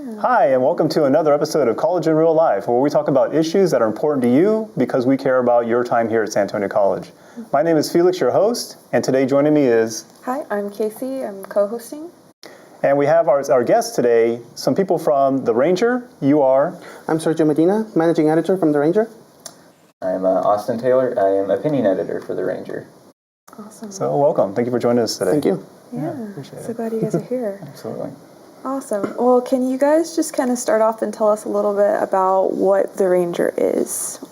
Hi, and welcome to another episode of College in Real Life, where we talk about issues that are important to you because we care about your time here at San Antonio College. My name is Felix, your host, and today joining me is... Hi, I'm Casey. I'm co-hosting. And we have our guests today, some people from The Ranger. You are... I'm Sergio Medina, Managing Editor from The Ranger. I'm Austin Taylor. I am Opinion Editor for The Ranger. Awesome. So welcome. Thank you for joining us today. Thank you. Yeah, appreciate so it. glad you guys are here. Absolutely. Awesome. Well, can you guys just kind of start off and tell us a little bit about what The Ranger is?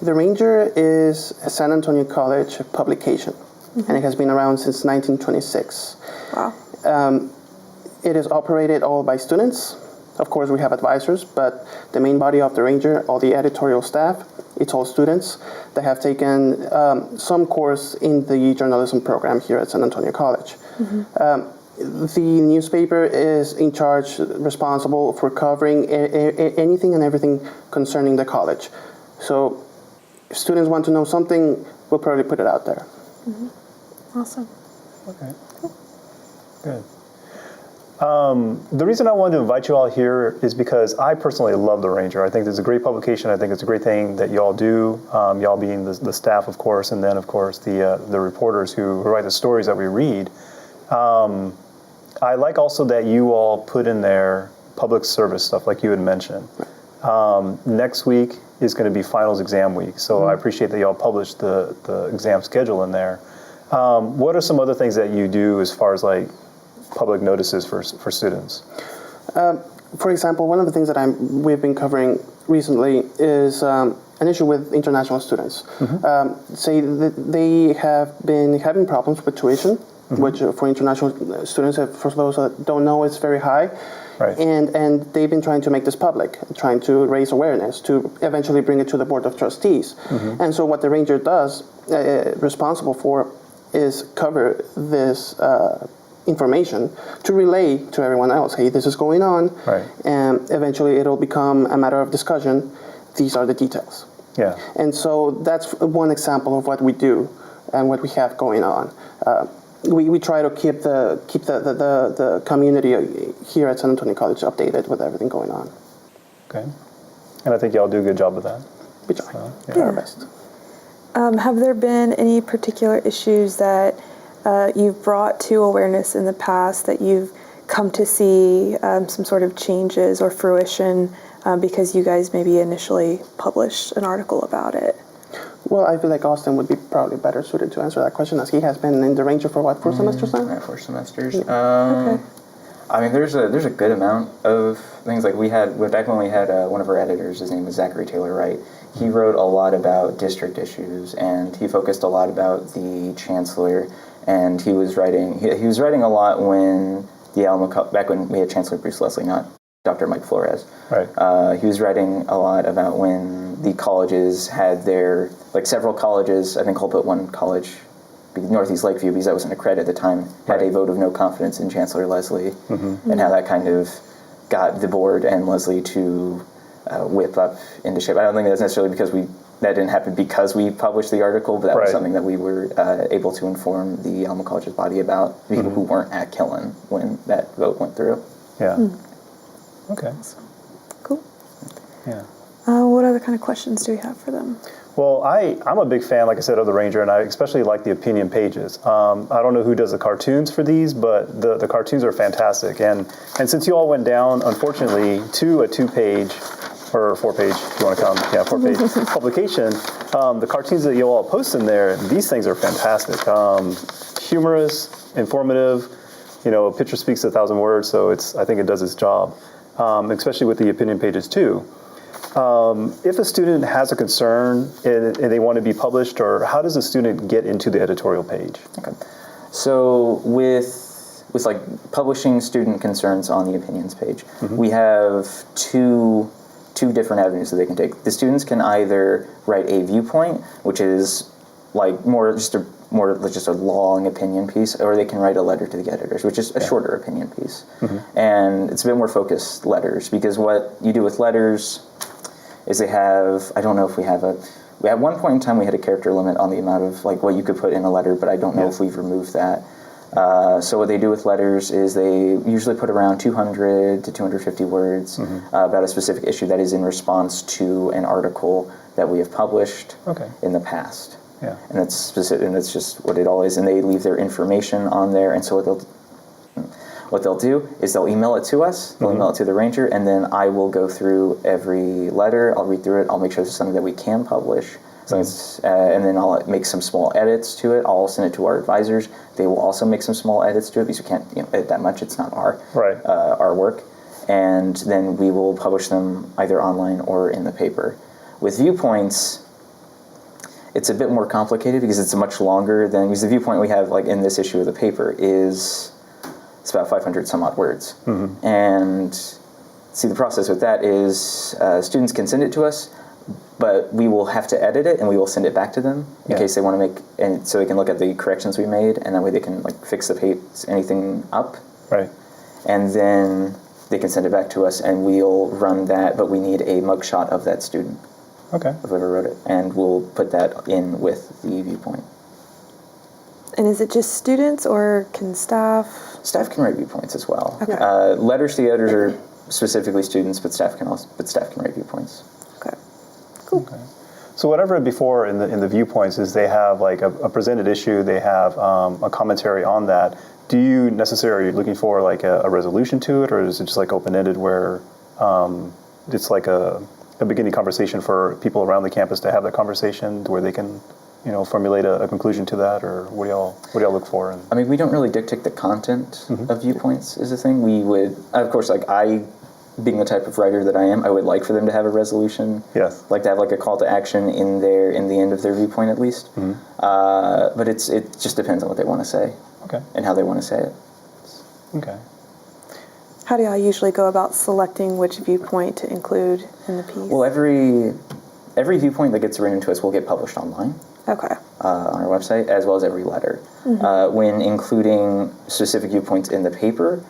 The Ranger is a San Antonio College publication, and it has been around since 1926. Wow. It is operated all by students. Of course, we have advisors, but the main body of The Ranger, all the editorial staff, it's all students that have taken some course in the journalism program here at San Antonio College. The newspaper is in charge, responsible for covering anything and everything concerning the college. So if students want to know something, we'll probably put it out there. Awesome. Okay. Good. The reason I wanted to invite you all here is because I personally love The Ranger. I think it's a great publication. I think it's a great thing that y'all do, y'all being the staff, of course, and then, of course, the reporters who write the stories that we read. I like also that you all put in there public service stuff, like you had mentioned. Next week is going to be finals exam week, so I appreciate that y'all published the exam schedule in there. What are some other things that you do as far as like public notices for students? For example, one of the things that we've been covering recently is an issue with international students. Say that they have been having problems with tuition, which for international students, for those that don't know, is very high. Right. And they've been trying to make this public, trying to raise awareness to eventually bring it to the Board of Trustees. And so what the Ranger does, responsible for, is cover this information to relay to everyone else. Hey, this is going on. Right. And eventually it'll become a matter of discussion. These are the details. Yeah. And so that's one example of what we do and what we have going on. We try to keep the community here at San Antonio College updated with everything going on. Okay. And I think y'all do a good job with that. We try. Yeah. Our best. Have there been any particular issues that you've brought to awareness in the past that you've come to see some sort of changes or fruition because you guys maybe initially published an article about it? Well, I feel like Austin would be probably better suited to answer that question, as he has been in the Ranger for what, 4 semesters now? Yeah, 4 semesters. Okay. I mean, there's a good amount of things. Like we had, back when we had one of our editors, his name was Zachary Taylor Wright. He wrote a lot about district issues, and he focused a lot about the chancellor. And he was writing a lot when the Alamo, back when we had Chancellor Bruce Leslie, not Dr. Mike Flores. Right. He was writing a lot about when the colleges had their, like several colleges, I think I'll put one college, Northeast Lakeview, because that was an accredited at the time, had a vote of no confidence in Chancellor Leslie, and how that kind of got the board and Leslie to whip up into shape. I don't think that's necessarily because that didn't happen because we published the article, but that was something that we were able to inform the Alma College's body about, people who weren't at Killen when that vote went through. Yeah. Okay. Cool. Yeah. What other kind of questions do we have for them? Well, I'm a big fan, like I said, of The Ranger, and I especially like the opinion pages. I don't know who does the cartoons for these, but the cartoons are fantastic. And since you all went down, unfortunately, to a 2-page or 4-page, if you want to count, 4-page publication, the cartoons that you all post in there, these things are fantastic. Humorous, informative, a picture speaks 1,000 words, so I think it does its job, especially with the opinion pages too. If a student has a concern and they want to be published, or how does a student get into the editorial page? Okay. So with like publishing student concerns on the opinions page, we have two different avenues that they can take. The students can either write a viewpoint, which is like just a long opinion piece, or they can write a letter to the editors, which is a shorter opinion piece. And it's a bit more focused letters, because what you do with letters is they have, I don't know if we have at one point in time we had a character limit on the amount of like what you could put in a letter, but I don't know if we've removed that. So what they do with letters is they usually put around 200 to 250 words about a specific issue that is in response to an article that we have published in the past. Yeah. And that's specific, and that's just what it all is. And they leave their information on there. And so what they'll do is they'll email it to us, they'll email it to the ranger, and then I will go through every letter, I'll read through it, I'll make sure it's something that we can publish, and then I'll make some small edits to it, I'll send it to our advisors, they will also make some small edits to it, because we can't edit that much, it's not our work, and then we will publish them either online or in the paper. With viewpoints, it's a bit more complicated because it's much longer than, because the viewpoint we have like in this issue of the paper is, it's about 500 some odd words. And see, the process with that is students can send it to us, but we will have to edit it and we will send it back to them in case they want to make, and so they can look at the corrections we made, and that way they can like fix the page, anything up. Right. And then they can send it back to us and we'll run that, but we need a mugshot of that student. Okay. Of whoever wrote it, and we'll put that in with the viewpoint. And is it just students, or can staff? Staff can write viewpoints as well. Okay. Letters to the editors are specifically students, but staff can write viewpoints. Okay. Cool. Okay. So what I've read before in the viewpoints is they have like a presented issue, they have a commentary on that. Do you necessarily, are you looking for like a resolution to it, or is it just like open-ended where it's like a beginning conversation for people around the campus to have that conversation where they can, formulate a conclusion to that, or what do y'all look for? I mean, we don't really dictate the content of viewpoints is the thing. We would, of course, like being the type of writer that I am, I would like for them to have a resolution. Yes. Like to have like a call to action in the end of their viewpoint at least. But it just depends on what they want to say. Okay. And how they want to say it. Okay. How do y'all usually go about selecting which viewpoint to include in the piece? Well, every viewpoint that gets written to us will get published online. Okay. On our website, as well as every letter. When including specific viewpoints in the paper,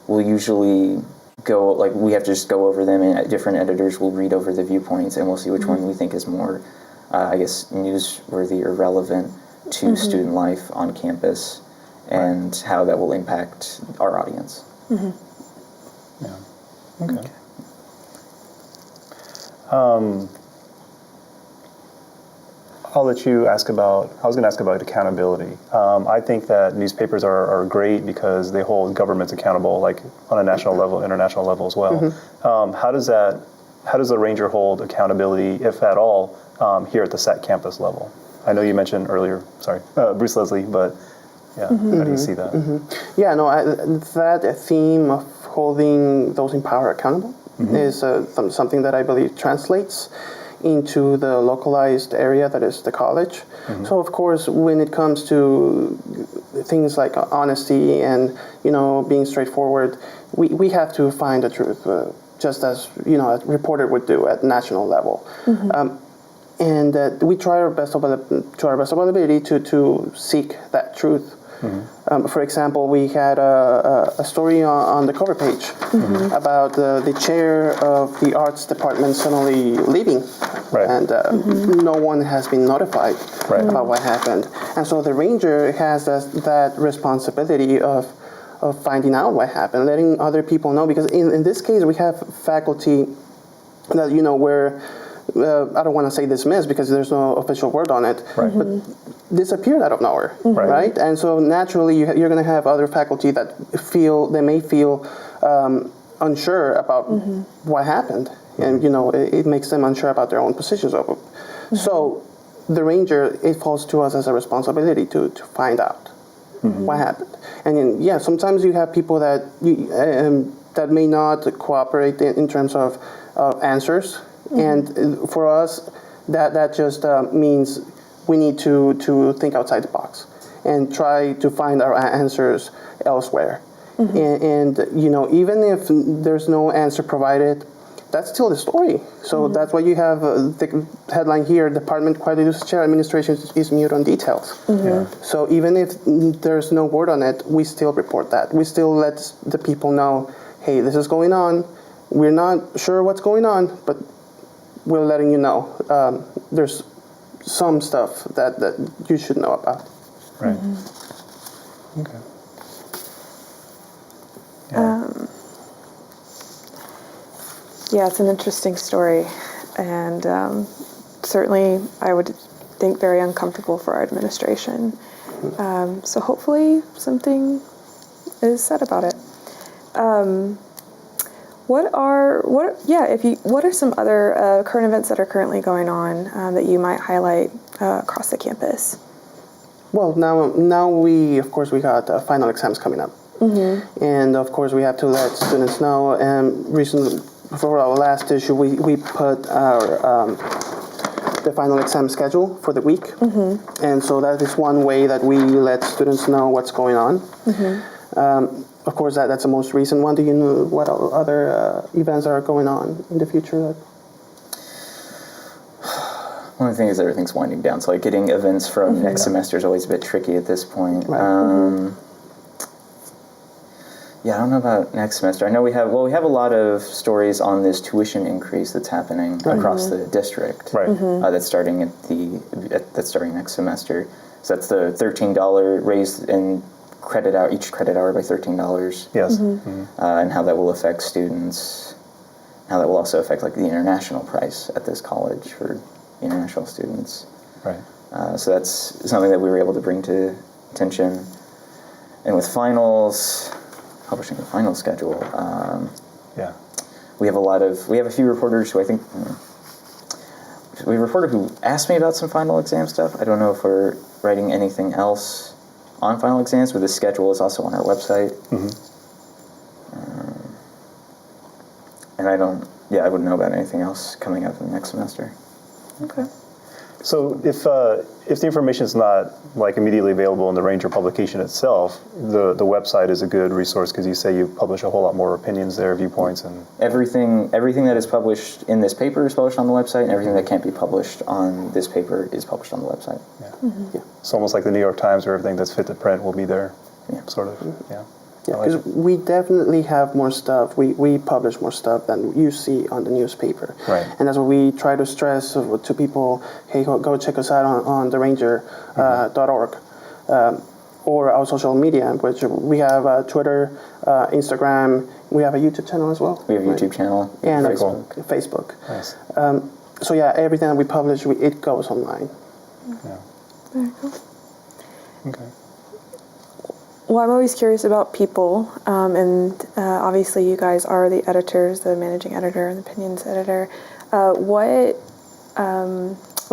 we'll usually go, like, we have to just go over them, and different editors will read over the viewpoints, and we'll see which one we think is more, newsworthy or relevant to student life on campus, and how that will impact our audience. Yeah. Okay. I'll let you ask about, I was going to ask about accountability. I think that newspapers are great because they hold governments accountable, like on a national level, international level as well. How does the Ranger hold accountability, if at all, here at the SAC campus level? I know you mentioned earlier, Bruce Leslie, but yeah, how do you see that? Yeah, no, that theme of holding those in power accountable is something that I believe translates into the localized area that is the college. So of course, when it comes to things like honesty and being straightforward, we have to find the truth, just as a reporter would do at national level. And we try our best to our best of our ability to seek that truth. For example, we had a story on the cover page about the chair of the arts department suddenly leaving, and no one has been notified about what happened. And so the ranger has that responsibility of finding out what happened, letting other people know, because in this case we have faculty that where I don't want to say dismissed because there's no official word on it, but disappeared out of nowhere, right? And so naturally you're going to have other faculty that may feel unsure about what happened, and it makes them unsure about their own positions of it. So the ranger, it falls to us as a responsibility to find out what happened. And then, sometimes you have people that that may not cooperate in terms of answers. And for us, that just means we need to think outside the box and try to find our answers elsewhere. And even if there's no answer provided, that's still the story. So that's why you have the headline here: Department Quality Chair Administration is mute on details. So even if there's no word on it, we still report that. We still let the people know, hey, this is going on. We're not sure what's going on, but we're letting you know there's some stuff that you should know about. Right. Okay. Yeah, it's an interesting story, and certainly I would think very uncomfortable for our administration. So hopefully something is said about it. What are some other current events that are currently going on that you might highlight across the campus? Well, now we got final exams coming up, and of course we have to let students know. Recently, for our last issue, we put our the final exam schedule for the week, and so that is one way that we let students know what's going on. Of course, that's the most recent one. Do you know what other events are going on in the future? One of the things is everything's winding down, so like getting events from next semester is always a bit tricky at this point. Right. Yeah, I don't know about next semester. I know we have a lot of stories on this tuition increase that's happening across the district. Right. That's starting next semester. So that's the $13 raise in each credit hour by $13. Yes. And how that will affect students. How that will also affect like the international price at this college for international students. Right. So that's something that we were able to bring to attention. And with finals, publishing the final schedule, Yeah. we have a few reporters who I think, we have a reporter who asked me about some final exam stuff. I don't know if we're writing anything else on final exams, but the schedule is also on our website. And I wouldn't know about anything else coming up in the next semester. Okay. So if the information is not like immediately available in the Ranger publication itself, the website is a good resource because you say you publish a whole lot more opinions there, viewpoints, and everything that is published in this paper is published on the website, and everything that can't be published on this paper is published on the website. yeah. It's almost like the New York Times, where everything that's fit to print will be there. Yeah. Sort of. Yeah. Yeah, because we definitely have more stuff. We publish more stuff than you see on the newspaper. Right. And that's what we try to stress to people. Hey, go check us out on theranger.org or our social media, which we have Twitter, Instagram. We have a YouTube channel as well. We have a YouTube channel. And Facebook. Nice. So yeah, everything that we publish, it goes online. Yeah. Very cool. Okay. Well, I'm always curious about people, and obviously you guys are the editors, the managing editor and the opinions editor. What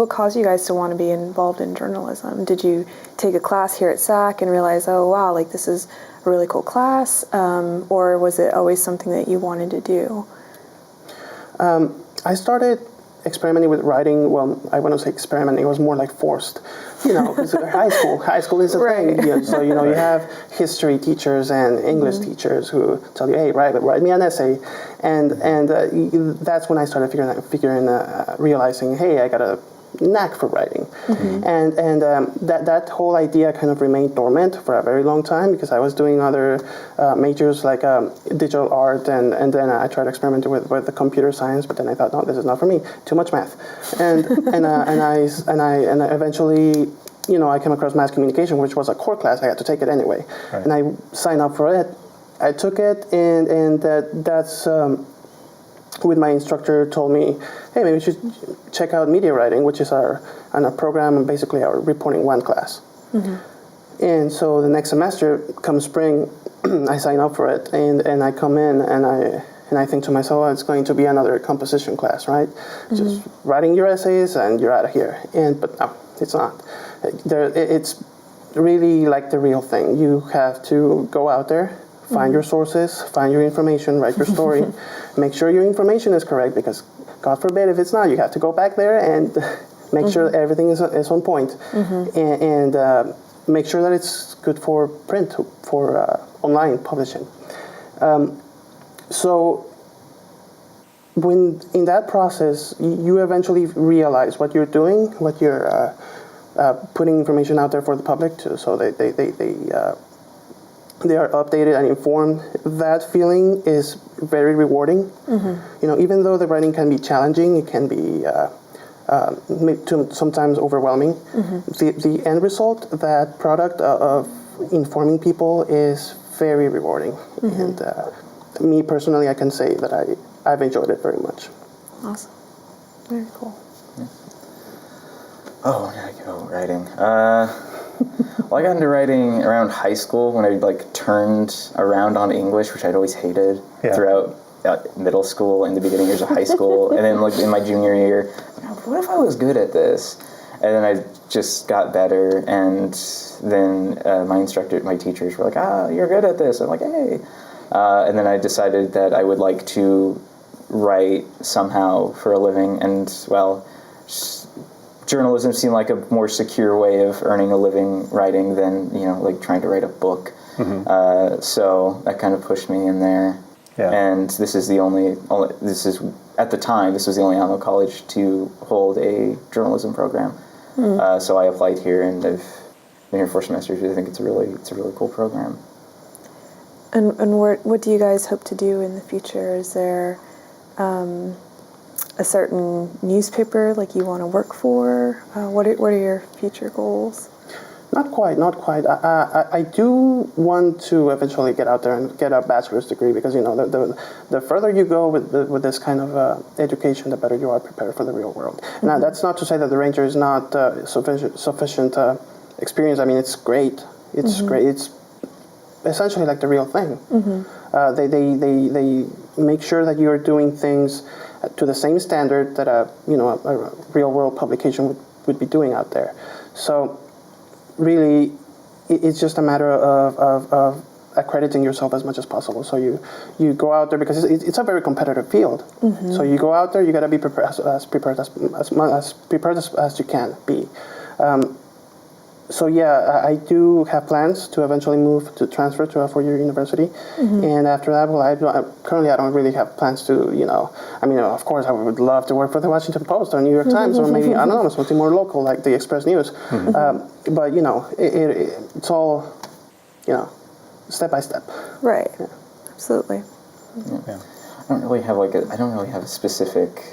caused you guys to want to be involved in journalism? Did you take a class here at SAC and realize, oh wow, like this is a really cool class, or was it always something that you wanted to do? I started experimenting with writing. Well, I wouldn't say experimenting. It was more like forced. Because high school is a thing. Yeah, so you have history teachers and English teachers who tell you, hey, write me an essay, and that's when I started realizing, hey, I got a knack for writing, and that whole idea kind of remained dormant for a very long time because I was doing other majors like digital art, and then I tried experimenting with the computer science, but then I thought, no, this is not for me, too much math, and I eventually I came across mass communication, which was a core class. I had to take it anyway, and I signed up for it. I took it, and that's. With my instructor told me, hey, maybe you should check out media writing, which is our program, basically our reporting one class. And so the next semester, come spring, I sign up for it, and I come in, and I think to myself, oh, it's going to be another composition class, right? Just writing your essays, and you're out of here. But no, it's not. It's really like the real thing. You have to go out there, find your sources, find your information, write your story, make sure your information is correct, because God forbid if it's not, you have to go back there and make sure that everything is on point, and make sure that it's good for print, for online publishing. So when in that process, you eventually realize what you're doing, what you're putting information out there for the public to, so they are updated and informed. That feeling is very rewarding. Even though the writing can be challenging, it can be sometimes overwhelming. The end result, that product of informing people, is very rewarding. And me personally, I can say that I've enjoyed it very much. Awesome. Very cool. Oh, when did I go writing? Well, I got into writing around high school when I turned around on English, which I'd always hated throughout middle school and the beginning years of high school, and then in my junior year, what if I was good at this? And then I just got better, and then my teachers were like, you're good at this. I'm like, hey. And then I decided that I would like to write somehow for a living, and journalism seemed like a more secure way of earning a living writing than trying to write a book. So that kind of pushed me in there. Yeah. And this is at the time this was the only Alamo college to hold a journalism program. So I applied here, and I've been here 4 semesters. I think it's a really cool program. And what do you guys hope to do in the future? Is there a certain newspaper you want to work for? What are your future goals? Not quite. I do want to eventually get out there and get a bachelor's degree, because the further you go with this kind of education, the better you are prepared for the real world. Now, that's not to say that the Ranger is not sufficient experience. I mean, it's great. It's great. It's essentially like the real thing. They make sure that you are doing things to the same standard that a real world publication would be doing out there. So really, it's just a matter of accrediting yourself as much as possible. So you go out there, because it's a very competitive field. So you go out there, you got to be prepared as prepared as you can be. So yeah, I do have plans to eventually transfer to a 4-year university, and after that, currently I don't really have plans to, I mean, of course I would love to work for the Washington Post or New York Times, or maybe, I don't know, something more local like the Express News. But it's all, step by step. Right. Yeah. Absolutely. Yeah. I don't really have a specific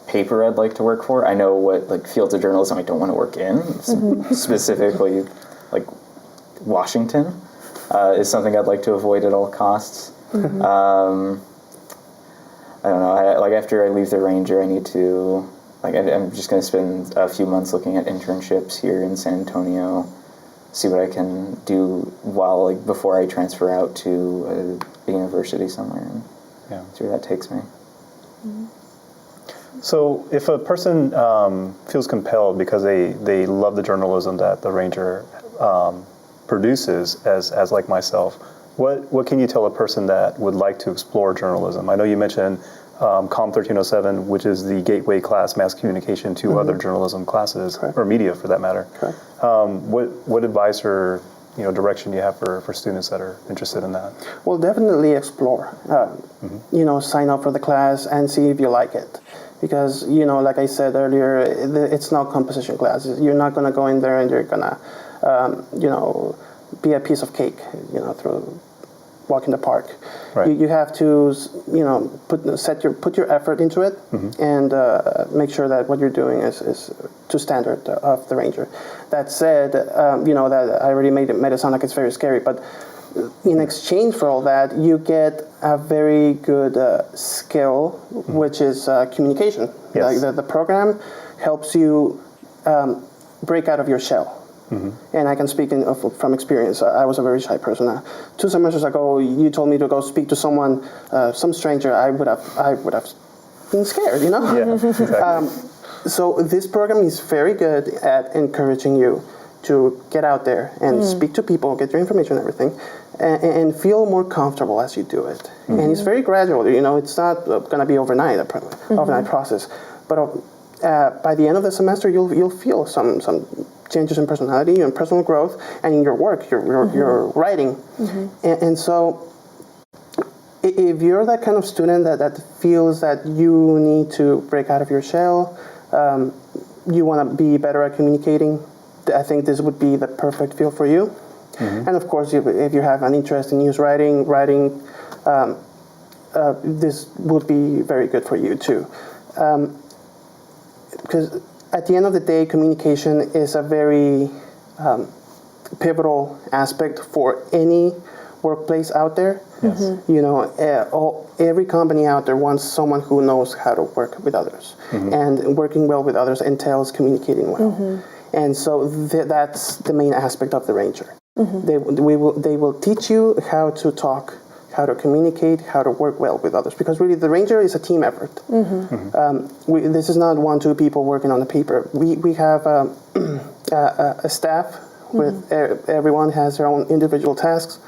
paper I'd like to work for. I know what fields of journalism I don't want to work in. Specifically, Washington is something I'd like to avoid at all costs. I don't know. After I leave the Ranger, I need to I'm just going to spend a few months looking at internships here in San Antonio, see what I can do before I transfer out to a university somewhere, and see where that takes me. So if a person feels compelled because they love the journalism that the Ranger produces, as like myself, what can you tell a person that would like to explore journalism? I know you mentioned COM 1307, which is the gateway class, mass communication, to other journalism classes, or media for that matter. What advice or direction do you have for students that are interested in that? Well, definitely explore. Sign up for the class and see if you like it. Because, like I said earlier, it's not composition classes. You're not going to go in there and you're going to, be a piece of cake, walk in the park. Right. You have to, put your effort into it, and make sure that what you're doing is to standard of the Ranger. That said, that I already made it sound like it's very scary, but in exchange for all that, you get a very good skill, which is communication. Yes. The program helps you break out of your shell. And I can speak from experience. I was a very shy person. 2 semesters ago, you told me to go speak to someone, some stranger. I would have been scared, Yeah, exactly. So this program is very good at encouraging you to get out there and speak to people, get your information and everything, and feel more comfortable as you do it. And it's very gradual. It's not going to be overnight process, but by the end of the semester, you'll feel some changes in personality and personal growth, and in your work, your writing, and so. If you're that kind of student that feels that you need to break out of your shell, you want to be better at communicating, I think this would be the perfect field for you. And of course, if you have an interest in news writing, this would be very good for you too. Because at the end of the day, communication is a very pivotal aspect for any workplace out there. Yes. You know, every company out there wants someone who knows how to work with others, and working well with others entails communicating well. And so that's the main aspect of the Ranger. They will teach you how to talk, how to communicate, how to work well with others. Because really, the Ranger is a team effort. This is not 1-2 people working on the paper. We have a staff with everyone has their own individual tasks,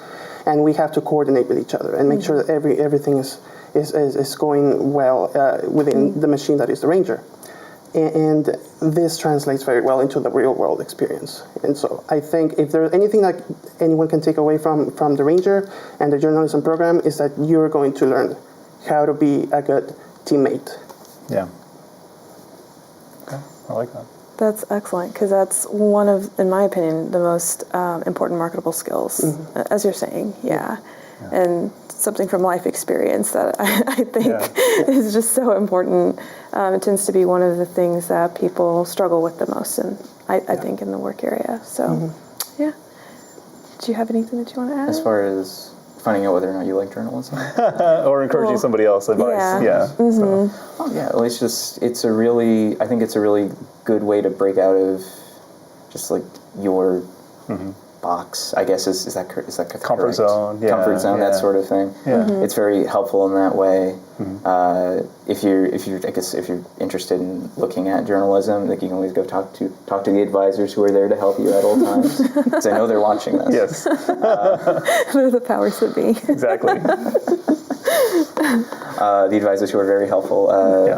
and we have to coordinate with each other and make sure that everything is going well within the machine that is the Ranger. And this translates very well into the real world experience. And so I think if there's anything that anyone can take away from the Ranger and the journalism program, is that you're going to learn how to be a good teammate. Yeah. Okay, I like that. That's excellent, because that's one of, in my opinion, the most important marketable skills, as you're saying, and something from life experience that I think is just so important. It tends to be one of the things that people struggle with the most, and I think in the work area. So, yeah. Do you have anything that you want to add? As far as finding out whether or not you like journalism? Or encouraging somebody else advice. So. Oh, yeah, well, I think it's a really good way to break out of just like your box, I guess is that Comfort zone. Yeah, comfort zone, that sort of thing. It's very helpful in that way. If you're interested in looking at journalism, like you can always go talk to the advisors who are there to help you at all times, because I know they're watching this. Yes. They're the powers that be. Exactly. The advisors who are very helpful,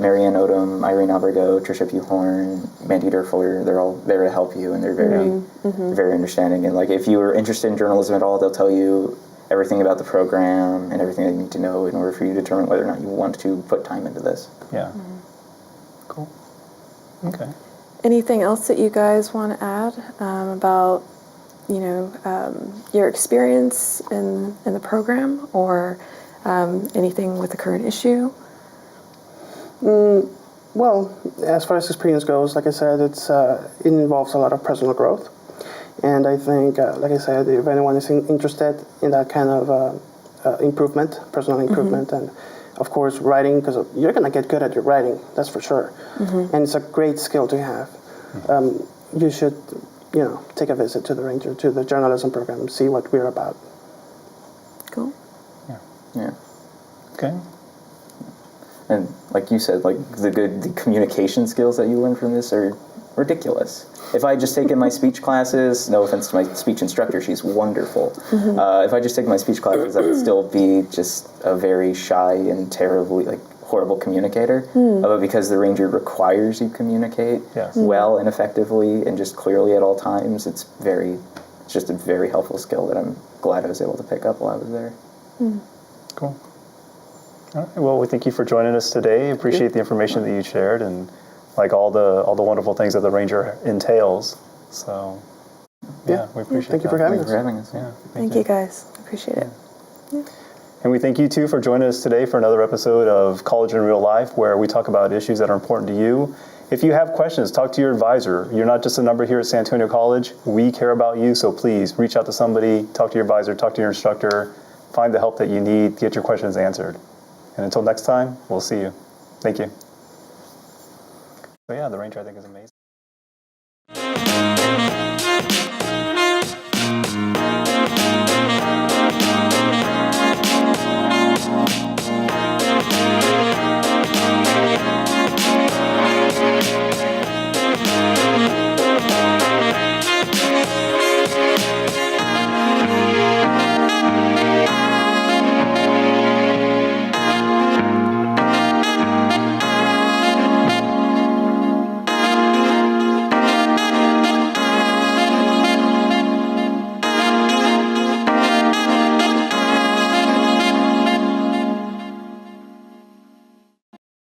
Marianne Odom, Irene Abrego, Tricia Puhorn, Mandy Durfler, they're all there to help you, and they're very, very understanding. And like, if you are interested in journalism at all, they'll tell you everything about the program and everything that you need to know in order for you to determine whether or not you want to put time into this. Yeah. Cool. Okay. Anything else that you guys want to add about, your experience in the program, or anything with the current issue? Well, as far as experience goes, like I said, it involves a lot of personal growth. And I think, like I said, if anyone is interested in that kind of improvement, personal improvement, and of course writing, because you're going to get good at your writing, that's for sure. And it's a great skill to have. You should, take a visit to the Ranger, to the journalism program, and see what we're about. Cool. Yeah. Okay. And like you said, like the communication skills that you learn from this are ridiculous. If I had just taken my speech classes, no offense to my speech instructor, she's wonderful. If I just take my speech classes, I would still be just a very shy and terribly, horrible communicator. But because the Ranger requires you communicate well and effectively and just clearly at all times, it's just a very helpful skill that I'm glad I was able to pick up while I was there. Cool. All right. Well, we thank you for joining us today. Appreciate the information that you shared, and all the wonderful things that the Ranger entails. So, we appreciate it. Thank you for having us. Yeah, Thank you guys. Appreciate it. And we thank you, too, for joining us today for another episode of College in Real Life, where we talk about issues that are important to you. If you have questions, talk to your advisor. You're not just a number here at San Antonio College. We care about you, so please reach out to somebody, talk to your advisor, talk to your instructor, find the help that you need, get your questions answered. And until next time, we'll see you. Thank you. But yeah, the Ranger, I think, is amazing.